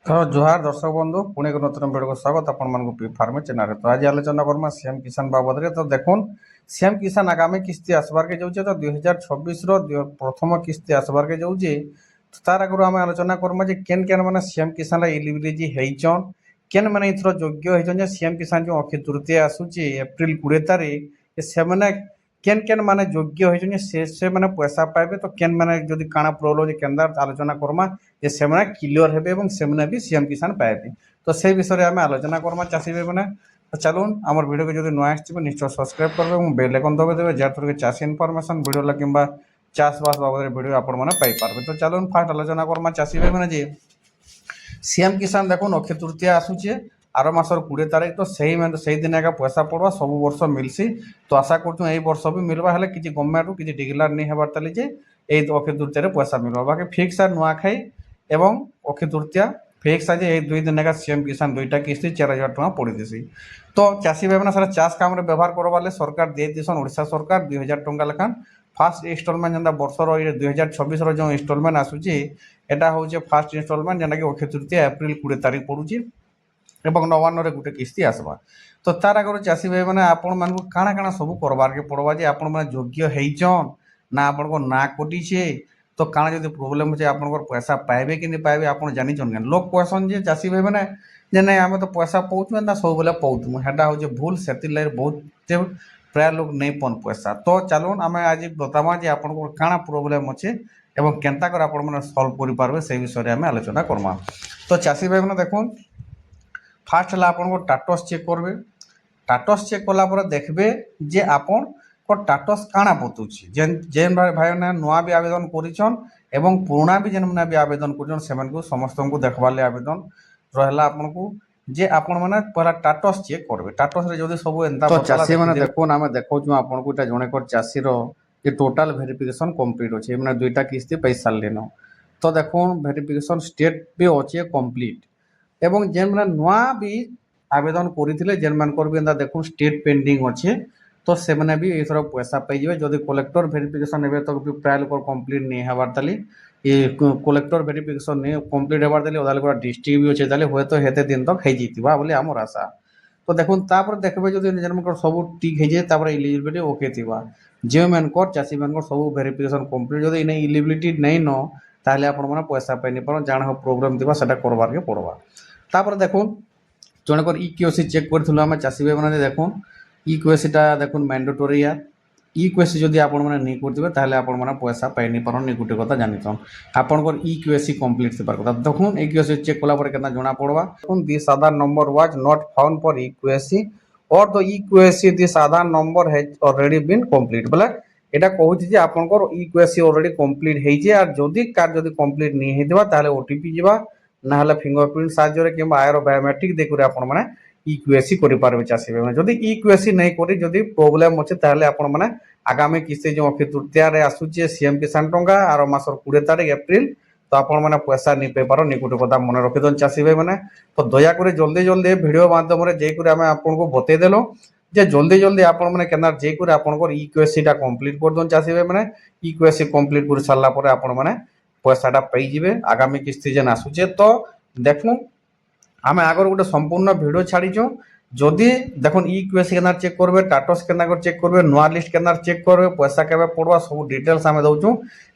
তো জোহার দর্শক বন্ধু পুনে এক নতুন ভিডিও স্বাগত আপনার পি ফার্মে চ্যানেল। তো আজ আলোচনা করমা সিএম কিষান বাবদরে। তো দেখুন সিএম কিষান আগামী কিস্তি আসবারকে যাচ্ছে। তো 2024 প্রথম কিস্তি আসবারকে যাচ্ছে। তো তার আগে আমি আলোচনা করমা যে কেন কেন মানে সিএম কিষান এলিজিবিলিটি হয়েছন, কেন মানে এথর যোগ্য হয়েছন যে সিএম কিষান যে অক্ষয় তৃতীয় আসুচি এপ্রিল 20 তারিখ সেমানে কেন কেন মানে যোগ্য হয়েছন যে সে মানে পয়সা পাইবে। তো কেন মানে যদি কাଣା প্রবলেম যে কেন্দ্র আলোচনা করমা যে সেমানে ক্লিয়র হবে এবং সেমানে বি সিএম কিষান পাইবে। তো সেই বিষয়ে আমি আলোচনা করমা চাষী ভাইমানে। তো চলুন আমার ভিডিওকে যদি নয় আসবে নিশ্চয় সবসক্রাইব করবে এবং বেল আইকন দবাই দেবে, যার থ্রুকে চাষী ইনফরমেশন ভিডিও কিংবা চাষবাস বাবদের ভিডিও আপনার মানে পাইপারবে। তো চলুন ফার্স্ট আলোচনা করমা চাষী ভাইমানে যে সিএম কিষান দেখুন অক্ষয় তৃতীয়া আসুছে আর মাসর 20 তারিখ। তো সেই দিনে একা পয়সা পড়বা সবু বর্ষ মিলছি। তো আশা করছু এই বর্ষ বি মিলবা, হলে কিছু গভর্নমেন্টরু কিছু ডিক্লেয়ার নেই হবার তালি যে এই অক্ষয় তৃতীয়ারে পয়সা মিলবা। বাকি ফিক্স আর নোয়াখাই এবং অক্ষয় তৃতীয়া ফিক্স আছে এই দুই দিন একা সিএম কিষান দুইটা কিস্তি 4,000 টাকা পড়ি দিছি। তো চাষী ভাইমানে সেটা চাষ কামরে ব্যবহার করবালে সরকার দিয়ে দিয়েছেন ওড়িশা সরকার 2,000 টাকা লেখান। ফার্স্ট ইনস্টলমেন্ট যেটা বর্ষর 2024 যে ইনস্টলমেন্ট আসুଛି এটা হচ্ছে first instalment যেটাকি Akshaya Tritiya April 20 তারিখ পড়ুଛି এবং নবান্নরে গোটে কিস্তি আসবা। তো তার আগে চাষী ভাই মানে আপন মানুষ কাଣା কাଣା সবু করবারকে পড়বা যে আপন মানে যোগ্য হয়েছন না আপনার না কটিছে। তো কাଣା যদি প্রোবলেম হচ্ছে আপনার পয়সা পাইবে কি না পাইবে আপনার জানিছন কেন। লোক কহসন যে চাষী ভাই মানে যে না আমি তো পয়সা পাউছু না সবুলে পাউথমু, সেটা হচ্ছে ভুল। সেতিরলাগি বহুত প্রায় লোক নেই পন পয়সা। তো চালুন আমি আজ বতামা যে আপনার কাଣା প্রোবলেম আছে এবং কেনতা করে আপনার মানে সলভ করে পারবে সেই বিষয়ে আমি আলোচনা করমা। তো চাষী ভাই মানে দেখুন ফার্স্ট হলে আপনার টাটস চেক করবে। টাটস চেক কলাপরে দেখবে যে আপন টাটস কাଣା বতুছি। যেন ভাইମାନେ নূଆ ବି আবেদন করিছন এবং পুরোনা ବି যেন ବି আবেদন করিছন সেମାନଙ୍କୁ ସମସ୍ତଙ୍କୁ দেখবার লাগে আবেদন রহলা আপনার যে আপন মানে পহলা টাটস চেক করবে। টাটসরে যদি সবু এন্তা তো চাষী মানে দেখুন আমি দেখাউছু আপনার এটা জনেকর চাষীর যে টোটাল ভেরিফিকেসন কমপ্লিট আছে, মানে দুইটা কিস্তি পাই সারলেন। তো দেখুন ভেরিফিকেসন স্টেট ବି অছে কমপ্লিট এবং যেন নূଆ ବି আবেদন করেছিলে যেমানকর বি এন্তা দেখুন স্টেট পেন্ডিং অছে। তো সেমানে বি এথর পয়সা পাইଯିବେ। যদি কলেক্টর ভেরিফিকেসন হবে তো প্রায় লোক কমপ্লিট নেই হবার তালি কলেক্টর ভেরিফিকেসন নেই কমপ্লিট হবার তালি অদা লোক ডিস্ট্রিক্ট বি অছে তাহলে হয়তো হেতে দিন তক হয়ে যাইতিবা বলে আমার আশা। তো দেখুন তারপরে দেখবে যদি যেমানকর সবু ঠিক হয়ে যায় তারপরে ইলিজিবিলিটি ওকে থিবা। যে ମାନকর চাষী ମାନকর সবু ভেরিফিকেসন কমপ্লিট যদি ইনে ইলিজিবিলিটি নেই ন তাহলে আপনার মানে পয়সা পাই নি পারেন, জানা হোক প্রোগ্রাম থিবা সেটা করবারকে পড়বা। তারপরে দেখুন জনকর ইকিওসি চেক করেছিল আমি চাষী ভাই মানে দেখুন ইকিওসিটা দেখুন ম্যান্ডেটরি। আর ইকিওসি যদি আপন মানে নেই করতে তাহলে আপন মানে পয়সা পাই নি পারন এই গোটে কথা জানিছন। আপনার ইকিওসি কমপ্লিট থাকার কথা দেখুন ইকিওসি চেক কলা পরে কেনা জনা পড়বা। দেখুন this Aadhaar number was not found for eKYC or the equity this Aadhaar number has already been complete বলে এটা কହୁছি যে আপনার ইকুয়েসি অলরেডি কমপ্লিট হয়েছে। আর যদি কার যদি কমপ্লিট নিয়ে হইবা তাহলে ওটিপি যা না হলে ফিঙ্গরপ্রিন্ট সাহায্যে কিংবা আয়ের বায়োমেট্রিক দিয়ে করে আপনার মানে ইকুয়েসি করে পারবে চাষী ভাই। যদি ইকুয়েসি নেই করি যদি প্রোবলেম আছে তাহলে আপনার মানে আগামী কিস্তি যে অক্ষয় তৃতীয়ারে আসুছে সিএম কিষান টঙ্কা আর মাসর 20 তারিখ এপ্রিল। তো আপনার মানে পয়সা নিয়ে পার নিকুটি কথা মনে রখিদন চাষী ভাই মানে। তো দয়া করে জলদি জলদি ভিডিও মাধ্যমে যে করে আমি আপনার বতাই দেলু যে জলদি জলদি আপনার মানে কেনার যে করে আপনার ইকুয়েসিটা কমপ্লিট করে দিন চাষী ভাই মানে। ইকুয়েসি কমপ্লিট করে সারা পরে আপনার মানে পয়সাটা পাইଯିবে আগামী কিস্তি যেন আসুছে। তো দেখুন আমি আগর গোটে সম্পূর্ণ ভিডিও ছাড়িছু। যদি দেখুন ইকুয়েসি কেনার চেক করবে, টাটস কেনার চেক করবে, নূয়া লিস্ট কেনার চেক করবে, পয়সা কেবে পড়বা সব ডিটেলস আমি দৌছু।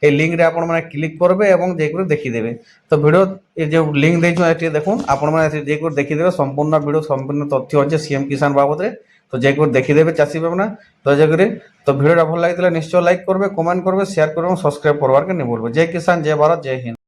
এই লিঙ্করে আপনার মানে ক্লিক করবে এবং যে করে দেখিদেবে। তো ভিডিও এই যে লিঙ্ক দিয়েছু এটি দেখুন আপনার মানে যে করে দেখিদেবে সম্পূর্ণ ভিডিও সম্পূর্ণ তথ্য আছে সিএম কিষান বাবদরে। তো যে করে দেখিদেবে চাষী ভাবনা দয়া করে। তো ভিডিওটা ভালো লাগিলে নিশ্চয় লাইক করবে, কমেন্ট করবে, শেয়ার করবে এবং সাবস্ক্রাইব করবার কে নিয়ে বলবে। জয় কিষান, জয় ভারত, জয় হিন্দ।